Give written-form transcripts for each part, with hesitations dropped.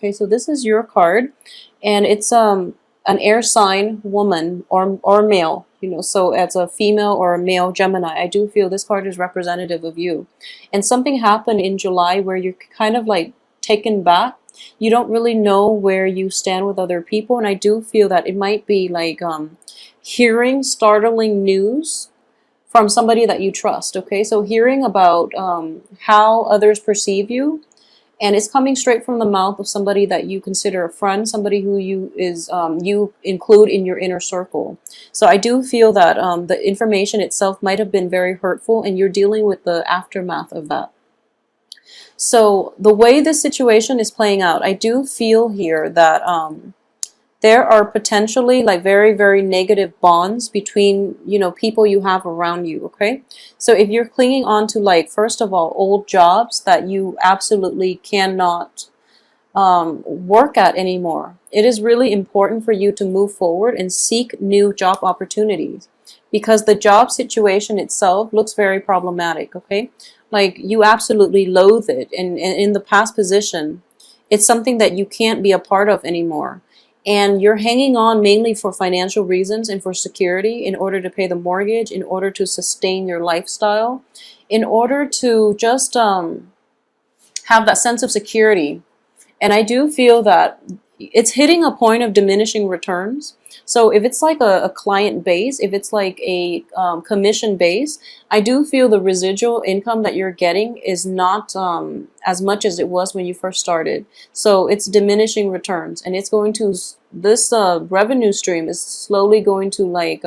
Okay, so this is your card, and it's an air sign woman or male, you know, so as a female or a male Gemini, I do feel this card is representative of you. And something happened in July where you're kind of like taken back. You don't really know where you stand with other people, and I do feel that it might be like hearing startling news from somebody that you trust. Okay, so hearing about how others perceive you, and it's coming straight from the mouth of somebody that you consider a friend, somebody who you include in your inner circle. So I do feel that the information itself might have been very hurtful, and you're dealing with the aftermath of that. So the way this situation is playing out, I do feel here that there are potentially like very, very negative bonds between, you know, people you have around you. Okay, so if you're clinging on to, like, first of all, old jobs that you absolutely cannot work at anymore, it is really important for you to move forward and seek new job opportunities, because the job situation itself looks very problematic. Okay, like you absolutely loathe it, and in the past position, it's something that you can't be a part of anymore. And you're hanging on mainly for financial reasons and for security, in order to pay the mortgage, in order to sustain your lifestyle, in order to just have that sense of security. And I do feel that it's hitting a point of diminishing returns. So if it's like a client base, if it's like a commission base, I do feel the residual income that you're getting is not as much as it was when you first started. So it's diminishing returns, and it's going to, this revenue stream is slowly going to like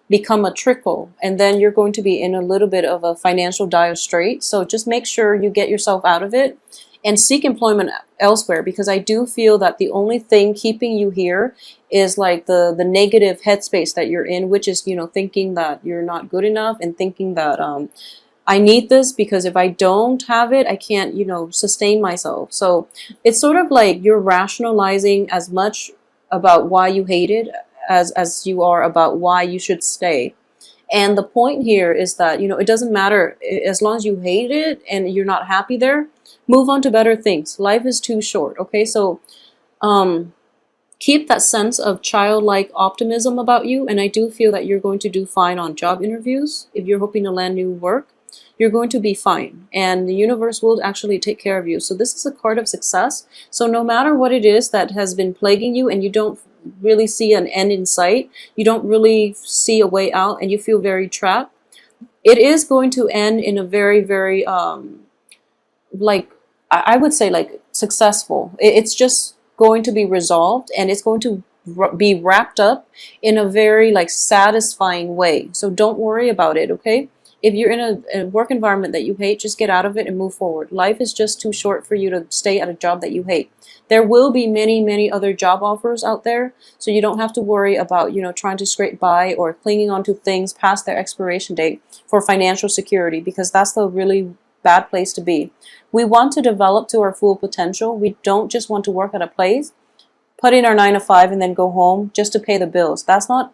become a trickle, and then you're going to be in a little bit of a financial dire strait. So just make sure you get yourself out of it and seek employment elsewhere, because I do feel that the only thing keeping you here is like the negative headspace that you're in, which is, you know, thinking that you're not good enough, and thinking that I need this, because if I don't have it, I can't, you know, sustain myself. So it's sort of like you're rationalizing as much about why you hate it as you are about why you should stay. And the point here is that, you know, it doesn't matter, as long as you hate it and you're not happy there, move on to better things. Life is too short. Okay, so keep that sense of childlike optimism about you, and I do feel that you're going to do fine on job interviews. If you're hoping to land new work, you're going to be fine, and the universe will actually take care of you. So this is a card of success. So no matter what it is that has been plaguing you, and you don't really see an end in sight, you don't really see a way out, and you feel very trapped, it is going to end in a very, very like, I would say, like, successful. It's just going to be resolved, and it's going to be wrapped up in a very like satisfying way. So don't worry about it. Okay, if you're in a work environment that you hate, just get out of it and move forward. Life is just too short for you to stay at a job that you hate. There will be many, many other job offers out there, so you don't have to worry about, you know, trying to scrape by or clinging on to things past their expiration date for financial security, because that's the really bad place to be. We want to develop to our full potential. We don't just want to work at a place, put in our 9 to 5, and then go home just to pay the bills. That's not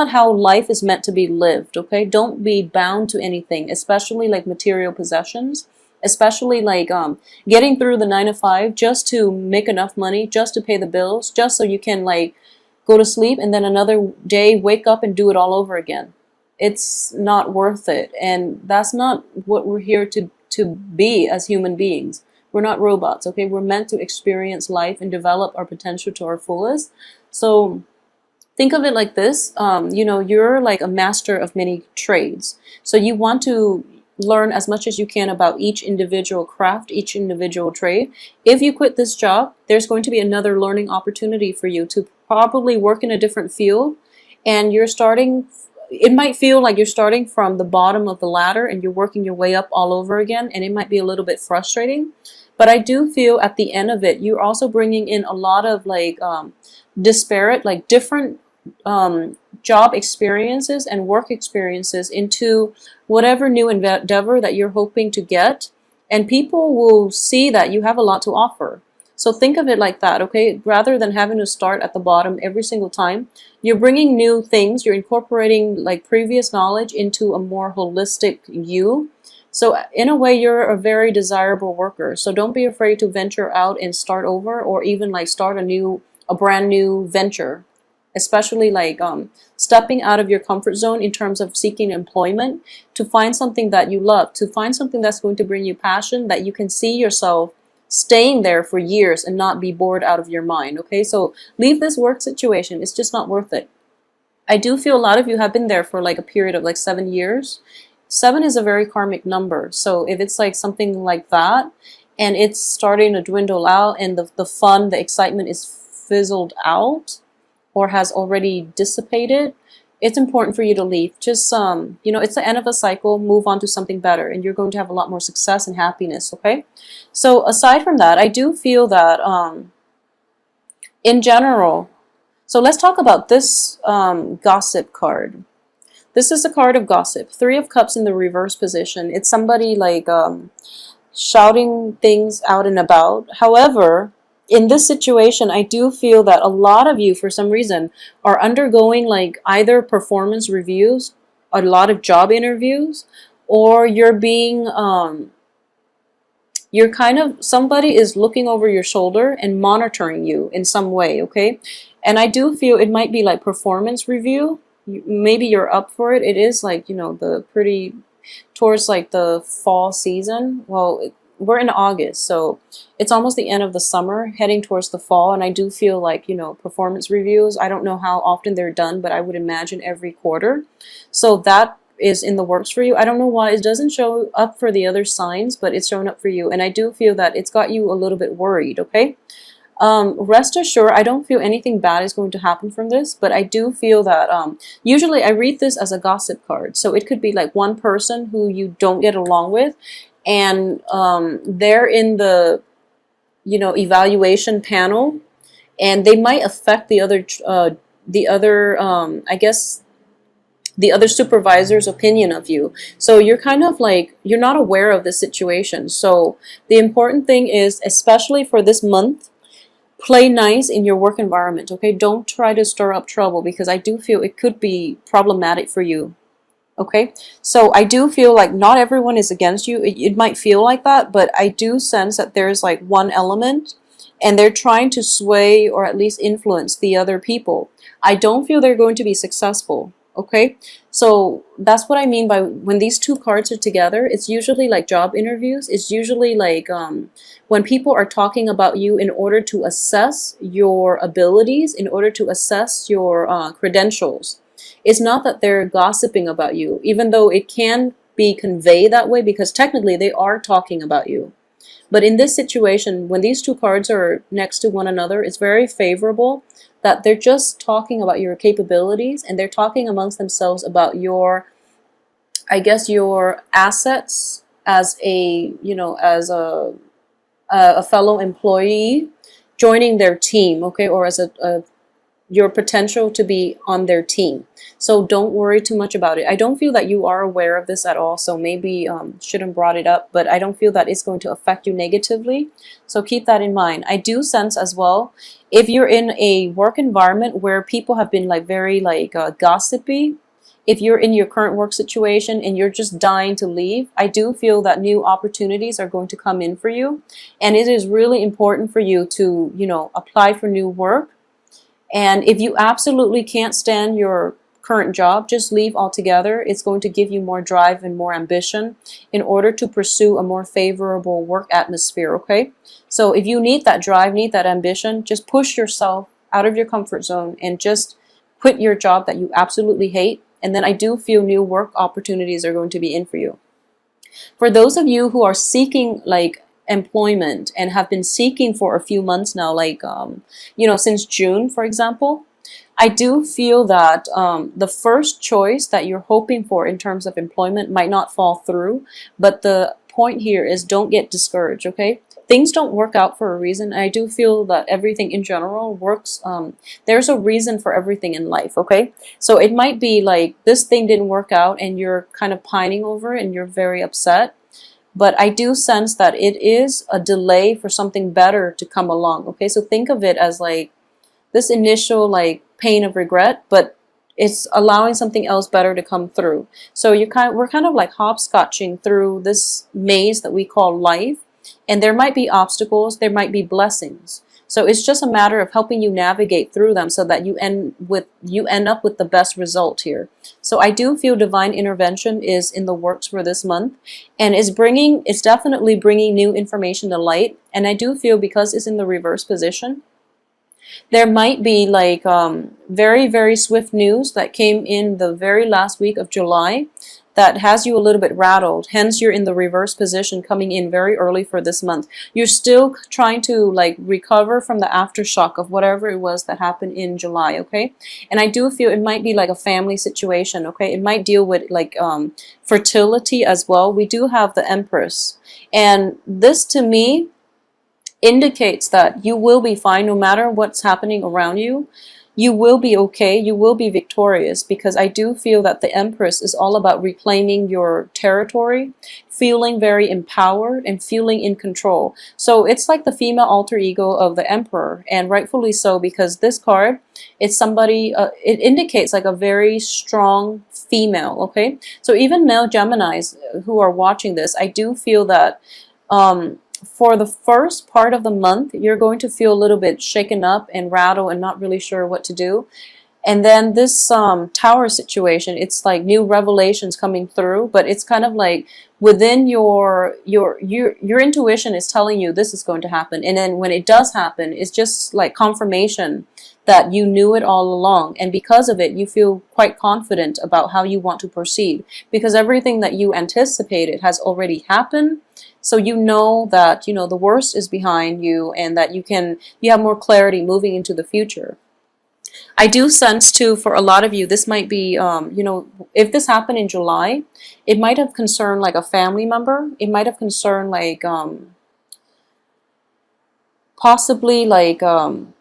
how life is meant to be lived. Okay, don't be bound to anything, especially like material possessions, especially like getting through the 9 to 5 just to make enough money, just to pay the bills, just so you can like go to sleep and then another day wake up and do it all over again. It's not worth it, and that's not what we're here to be as human beings. We're not robots. Okay, we're meant to experience life and develop our potential to our fullest. So think of it like this. You know, you're like a master of many trades, so you want to learn as much as you can about each individual craft, each individual trade. If you quit this job, there's going to be another learning opportunity for you to probably work in a different field, and you're starting, it might feel like you're starting from the bottom of the ladder and you're working your way up all over again, and it might be a little bit frustrating. But I do feel at the end of it, you're also bringing in a lot of like disparate, like different job experiences and work experiences into whatever new endeavor that you're hoping to get, and people will see that you have a lot to offer. So think of it like that, okay? Rather than having to start at the bottom every single time, you're bringing new things, you're incorporating like previous knowledge into a more holistic you. So in a way, you're a very desirable worker. So don't be afraid to venture out and start over, or even like start a brand new venture, especially like stepping out of your comfort zone in terms of seeking employment to find something that you love, to find something that's going to bring you passion, that you can see yourself staying there for years and not be bored out of your mind. Okay, so leave this work situation. It's just not worth it. I do feel a lot of you have been there for like a period of like 7 years. 7 is a very karmic number. So if it's like something like that and it's starting to dwindle out and the fun, the excitement is fizzled out or has already dissipated, it's important for you to leave. Just, you know, it's the end of a cycle. Move on to something better and you're going to have a lot more success and happiness, okay? So aside from that, I do feel that in general, so let's talk about this gossip card. This is a card of gossip. 3 of Cups in the reverse position. It's somebody like shouting things out and about. However, in this situation, I do feel that a lot of you, for some reason, are undergoing like either performance reviews, a lot of job interviews, or you're being, you're kind of, somebody is looking over your shoulder and monitoring you in some way, okay? And I do feel it might be like performance review. Maybe you're up for it. It is like, you know, the pretty, towards like the fall season. Well, we're in August, so it's almost the end of the summer, heading towards the fall. And I do feel like, you know, performance reviews, I don't know how often they're done, but I would imagine every quarter. So that is in the works for you. I don't know why it doesn't show up for the other signs, but it's showing up for you. And I do feel that it's got you a little bit worried, okay? Rest assured, I don't feel anything bad is going to happen from this, but I do feel that usually I read this as a gossip card. So it could be like one person who you don't get along with, and they're in the, you know, evaluation panel, and they might affect the other, I guess, the other supervisor's opinion of you. So you're kind of like, you're not aware of the situation. So the important thing is, especially for this month, play nice in your work environment, okay? Don't try to stir up trouble, because I do feel it could be problematic for you, okay? So I do feel like not everyone is against you. It might feel like that, but I do sense that there's like one element and they're trying to sway or at least influence the other people. I don't feel they're going to be successful, okay? So that's what I mean by when these 2 cards are together. It's usually like job interviews. It's usually like when people are talking about you in order to assess your abilities, in order to assess your credentials. It's not that they're gossiping about you, even though it can be conveyed that way, because technically they are talking about you. But in this situation, when these 2 cards are next to one another, it's very favorable that they're just talking about your capabilities, and they're talking amongst themselves about your, I guess, your assets as a, you know, as a fellow employee joining their team, okay, or as your potential to be on their team. So don't worry too much about it. I don't feel that you are aware of this at all, so maybe shouldn't brought it up, but I don't feel that it's going to affect you negatively. So keep that in mind. I do sense as well, if you're in a work environment where people have been like very like gossipy, if you're in your current work situation and you're just dying to leave, I do feel that new opportunities are going to come in for you. And it is really important for you to, you know, apply for new work. And if you absolutely can't stand your current job, just leave altogether. It's going to give you more drive and more ambition in order to pursue a more favorable work atmosphere, okay? So if you need that drive, need that ambition, just push yourself out of your comfort zone and just quit your job that you absolutely hate. And then I do feel new work opportunities are going to be in for you. For those of you who are seeking like employment and have been seeking for a few months now, like, you know, since June, for example, I do feel that the first choice that you're hoping for in terms of employment might not fall through. But the point here is don't get discouraged, okay? Things don't work out for a reason. I do feel that everything in general works. There's a reason for everything in life, okay? So it might be like this thing didn't work out and you're kind of pining over it and you're very upset. But I do sense that it is a delay for something better to come along, okay? So think of it as like this initial like pain of regret, but it's allowing something else better to come through. So we're kind of like hopscotching through this maze that we call life, and there might be obstacles, there might be blessings. So it's just a matter of helping you navigate through them so that you end up with the best result here. So I do feel divine intervention is in the works for this month, and it's definitely bringing new information to light. And I do feel, because it's in the reverse position, there might be like very, very swift news that came in the very last week of July that has you a little bit rattled. Hence, you're in the reverse position coming in very early for this month. You're still trying to like recover from the aftershock of whatever it was that happened in July, okay? And I do feel it might be like a family situation, okay? It might deal with like fertility as well. We do have the Empress. And this, to me, indicates that you will be fine no matter what's happening around you. You will be okay. You will be victorious, because I do feel that the Empress is all about reclaiming your territory, feeling very empowered and feeling in control. So it's like the female alter ego of the Emperor, and rightfully so, because this card, it's somebody, it indicates like a very strong female, okay? So even male Geminis who are watching this, I do feel that for the first part of the month, you're going to feel a little bit shaken up and rattled and not really sure what to do. And then this tower situation, it's like new revelations coming through, but it's kind of like within your intuition is telling you this is going to happen. And then when it does happen, it's just like confirmation that you knew it all along. And because of it, you feel quite confident about how you want to proceed, because everything that you anticipated has already happened. So you know that, you know, the worst is behind you, and that you have more clarity moving into the future. I do sense too, for a lot of you, this might be, you know, if this happened in July, it might have concerned like a family member. It might have concerned like, possibly like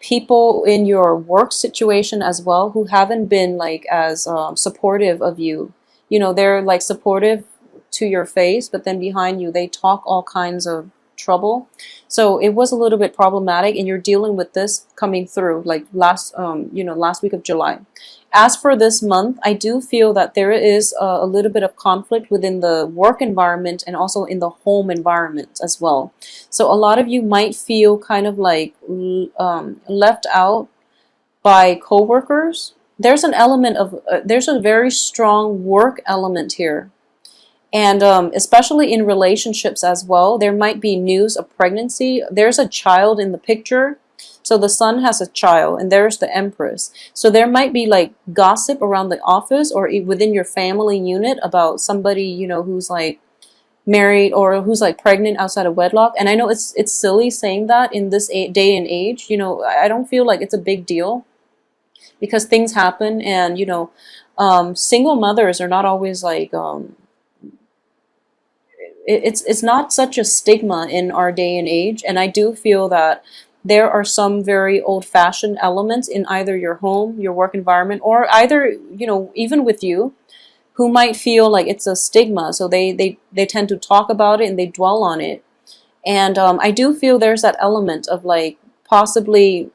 people in your work situation as well, who haven't been like as supportive of you. You know, they're like supportive to your face, but then behind you they talk all kinds of trouble. So it was a little bit problematic, and you're dealing with this coming through like last week of July. As for this month, I do feel that there is a little bit of conflict within the work environment and also in the home environment as well. So a lot of you might feel kind of like left out by coworkers. There's an element of there's a very strong work element here. And especially in relationships as well, there might be news of pregnancy. There's a child in the picture. So the Sun has a child, and there's the Empress. So there might be like gossip around the office or within your family unit about somebody, you know, who's like married or who's like pregnant outside of wedlock. And I know it's silly saying that in this day and age. You know, I don't feel like it's a big deal, because things happen, and you know, single mothers are not always like it's not such a stigma in our day and age. And I do feel that there are some very old-fashioned elements in either your home, your work environment, or either, you know, even with you, who might feel like it's a stigma. So they tend to talk about it and they dwell on it. And I do feel there's that element of like possibly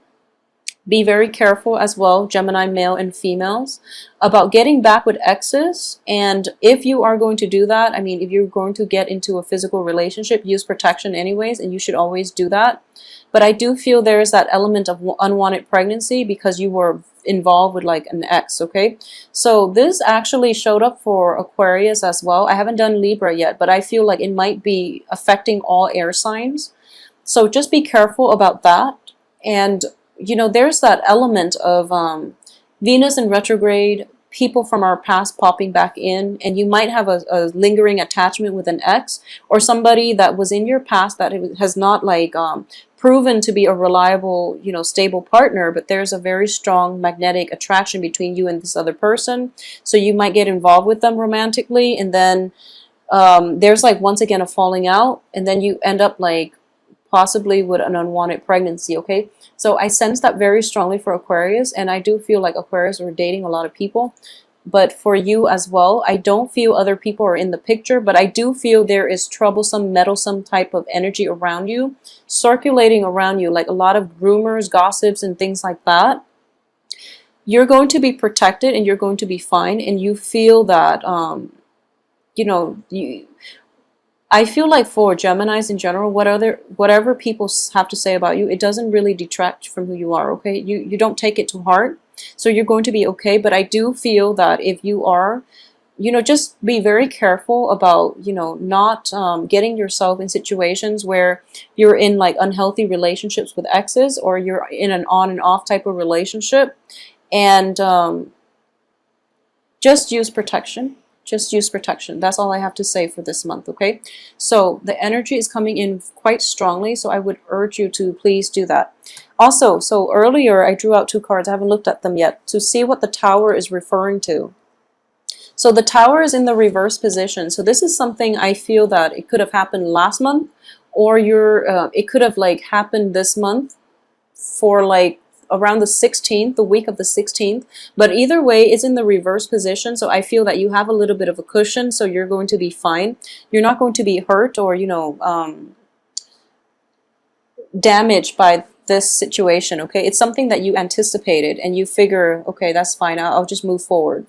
be very careful as well, Gemini male and females, about getting back with exes. And if you are going to do that, I mean, if you're going to get into a physical relationship, use protection anyways, and you should always do that. But I do feel there is that element of unwanted pregnancy because you were involved with like an ex, okay? So this actually showed up for Aquarius as well. I haven't done Libra yet, but I feel like it might be affecting all air signs. So just be careful about that. And you know, there's that element of Venus in retrograde, people from our past popping back in, and you might have a lingering attachment with an ex or somebody that was in your past that has not like proven to be a reliable, you know, stable partner, but there's a very strong magnetic attraction between you and this other person. So you might get involved with them romantically, and then there's like once again a falling out, and then you end up like possibly with an unwanted pregnancy, okay? So I sense that very strongly for Aquarius, and I do feel like Aquarius are dating a lot of people. But for you as well, I don't feel other people are in the picture, but I do feel there is troublesome, meddlesome type of energy around you, circulating around you, like a lot of rumors, gossips, and things like that. you're going to be protected and you're going to be fine, and you feel that you know, I feel like for Geminis in general, whatever people have to say about you, it doesn't really detract from who you are, okay? You don't take it to heart, so you're going to be okay. But I do feel that if you are, you know, just be very careful about, you know, not getting yourself in situations where you're in like unhealthy relationships with exes, or you're in an on and off type of relationship. And just use protection. Just use protection. That's all I have to say for this month, okay? So the energy is coming in quite strongly, so I would urge you to please do that. Also, so earlier I drew out 2 cards. I haven't looked at them yet to see what the Tower is referring to. So the Tower is in the reverse position. So this is something I feel that it could have happened last month, or it could have like happened this month for like around the 16th, the week of the 16th. But either way, it's in the reverse position. So I feel that you have a little bit of a cushion, so you're going to be fine. You're not going to be hurt or, you know, damaged by this situation, okay? It's something that you anticipated and you figure, okay, that's fine. I'll just move forward.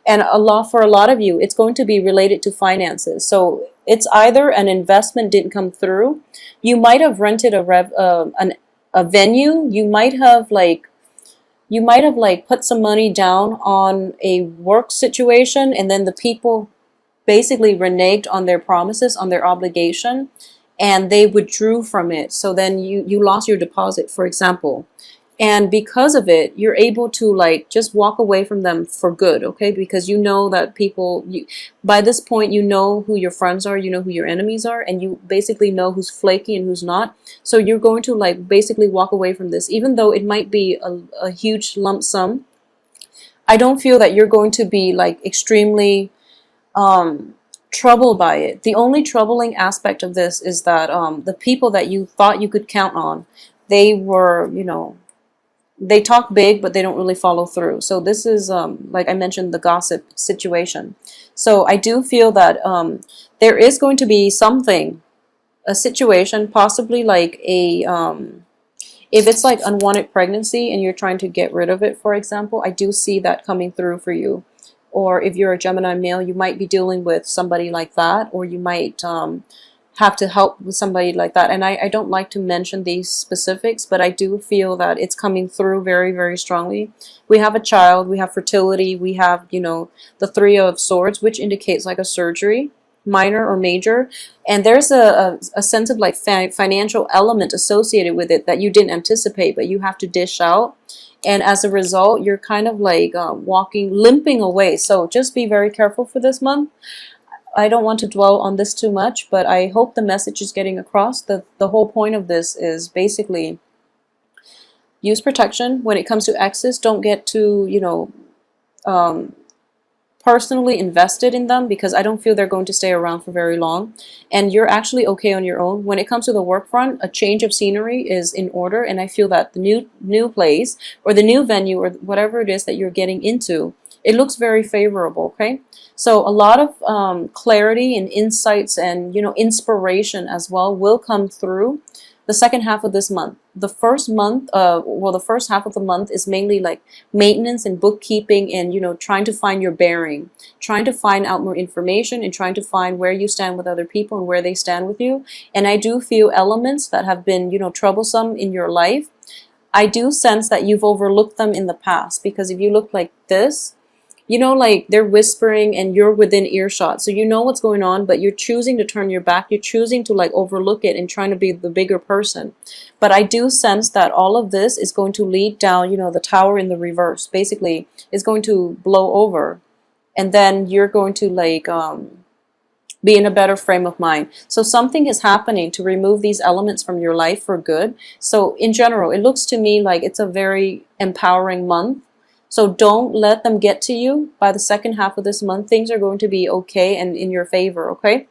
And for a lot of you, it's going to be related to finances. So it's either an investment didn't come through. You might have rented a venue. You might have like put some money down on a work situation, and then the people basically reneged on their promises, on their obligation, and they withdrew from it. So then you lost your deposit, for example. And because of it, you're able to like just walk away from them for good, okay? Because you know that by this point, you know who your friends are, you know who your enemies are, and you basically know who's flaky and who's not. So you're going to like basically walk away from this, even though it might be a huge lump sum. I don't feel that you're going to be like extremely troubled by it. The only troubling aspect of this is that the people that you thought you could count on, they were, you know, they talk big, but they don't really follow through. So this is, like I mentioned, the gossip situation. So I do feel that there is going to be a situation, possibly like if it's like unwanted pregnancy and you're trying to get rid of it, for example, I do see that coming through for you. Or if you're a Gemini male, you might be dealing with somebody like that, or you might have to help with somebody like that. And I don't like to mention these specifics, but I do feel that it's coming through very, very strongly. We have a child, we have fertility, we have, you know, the 3 of Swords, which indicates like a surgery, minor or major. And there's a sense of like financial element associated with it that you didn't anticipate, but you have to dish out. And as a result, you're kind of like limping away. So just be very careful for this month. I don't want to dwell on this too much, but I hope the message is getting across. The whole point of this is basically use protection. When it comes to exes, don't get too, you know, personally invested in them, because I don't feel they're going to stay around for very long. And you're actually okay on your own. When it comes to the work front, a change of scenery is in order, and I feel that the new place or the new venue or whatever it is that you're getting into, it looks very favorable, okay? So a lot of clarity and insights and, you know, inspiration as well will come through the second half of this month. The first month, the first half of the month is mainly like maintenance and bookkeeping and, you know, trying to find your bearing, trying to find out more information and trying to find where you stand with other people and where they stand with you. And I do feel elements that have been, you know, troublesome in your life. I do sense that you've overlooked them in the past, because if you look like this, you know, like they're whispering and you're within earshot. So you know what's going on, but you're choosing to turn your back. You're choosing to like overlook it and trying to be the bigger person. But I do sense that all of this is going to lead down, you know, the Tower in the reverse. Basically, is going to blow over. And then you're going to like be in a better frame of mind. So something is happening to remove these elements from your life for good. So in general, it looks to me like it's a very empowering month. So don't let them get to you. By the second half of this month, things are going to be okay and in your favor, okay?